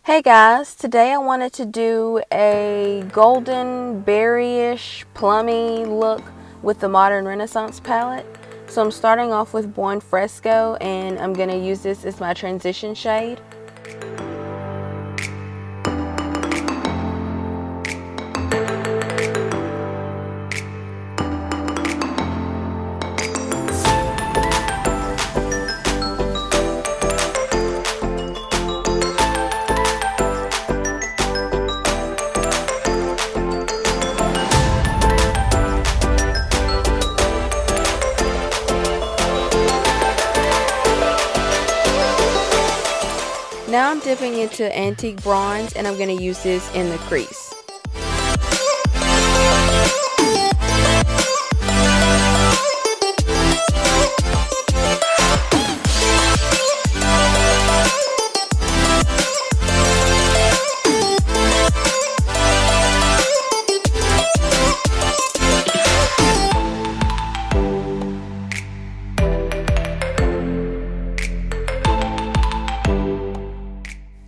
Hey guys, today I wanted to do a golden berry-ish plummy look with the Modern Renaissance palette. So I'm starting off with Buon Fresco and I'm going to use this as my transition shade. Now I'm dipping into Antique Bronze and I'm going to use this in the crease.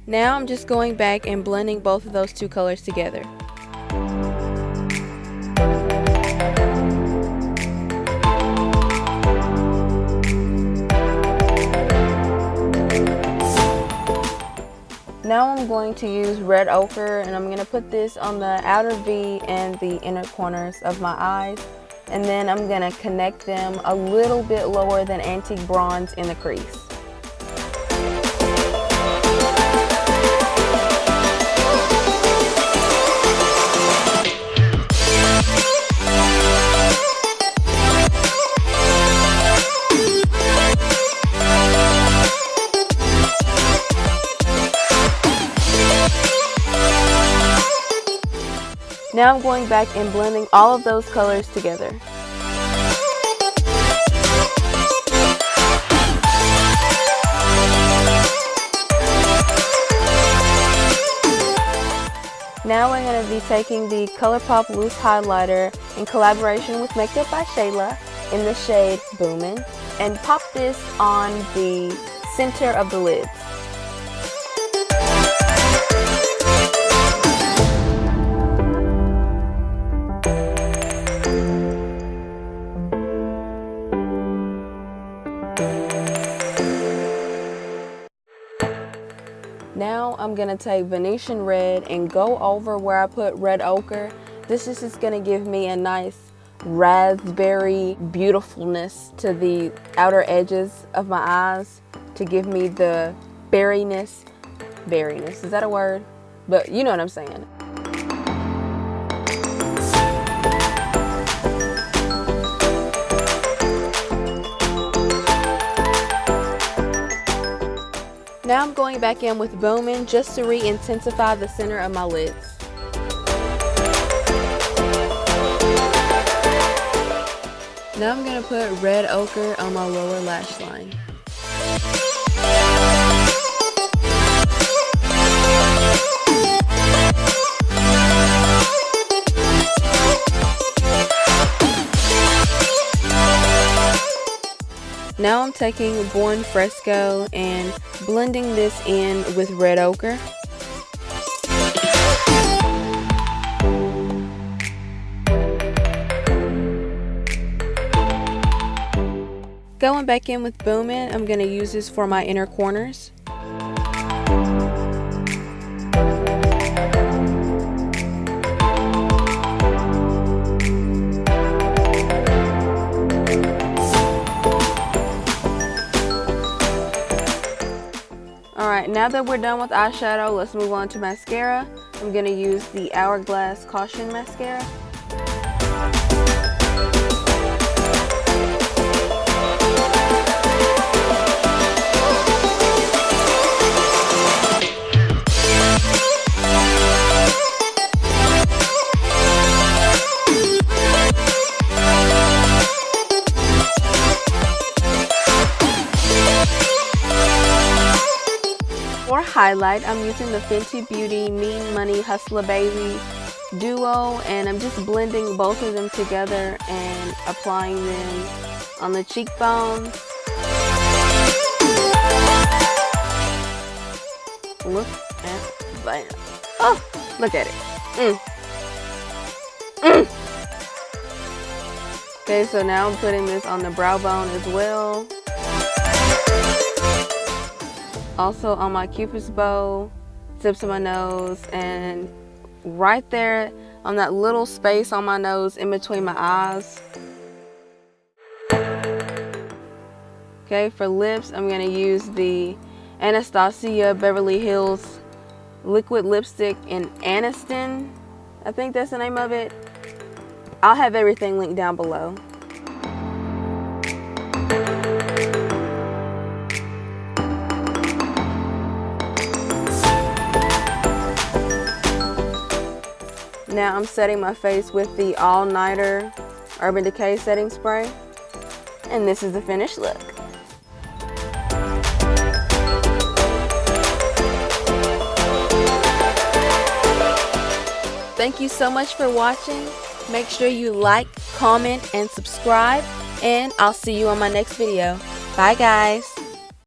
Now I'm just going back and blending both of those two colors together. Now I'm going to use red ochre and I'm going to put this on the outer V and the inner corners of my eyes. And then I'm going to connect them a little bit lower than Antique Bronze in the crease. Now I'm going back and blending all of those colors together. Now we're going to be taking the Colourpop loose highlighter in collaboration with Makeup by Shayla in the shade Boomin' and pop this on the center of the lids. Now I'm going to take Venetian red and go over where I put red ochre. This is just going to give me a nice raspberry beautifulness to the outer edges of my eyes to give me the berryness. Berryness, is that a word? But you know what I'm saying. Now I'm going back in with Boomin' just to re-intensify the center of my lids. Now I'm going to put red ochre on my lower lash line. Now I'm taking Buon Fresco and blending this in with red ochre. Going back in with Boomin', I'm going to use this for my inner corners. Alright, now that we're done with eyeshadow, let's move on to mascara. I'm going to use the Hourglass Caution Mascara. For highlight, I'm using the Fenty Beauty Mean Money Hustler Baby Duo, and I'm just blending both of them together and applying them on the cheekbones. Look at that. Oh, look at it. Okay, so now I'm putting this on the brow bone as well. Also on my Cupid's bow, tips of my nose, and right there on that little space on my nose in between my eyes. Okay, for lips, I'm gonna use the Anastasia Beverly Hills liquid lipstick in Ashton. I think that's the name of it. I'll have everything linked down below. Now I'm setting my face with the All Nighter Urban Decay setting spray. And this is the finished look. Thank you so much for watching. Make sure you like, comment, and subscribe. And I'll see you on my next video. Bye guys.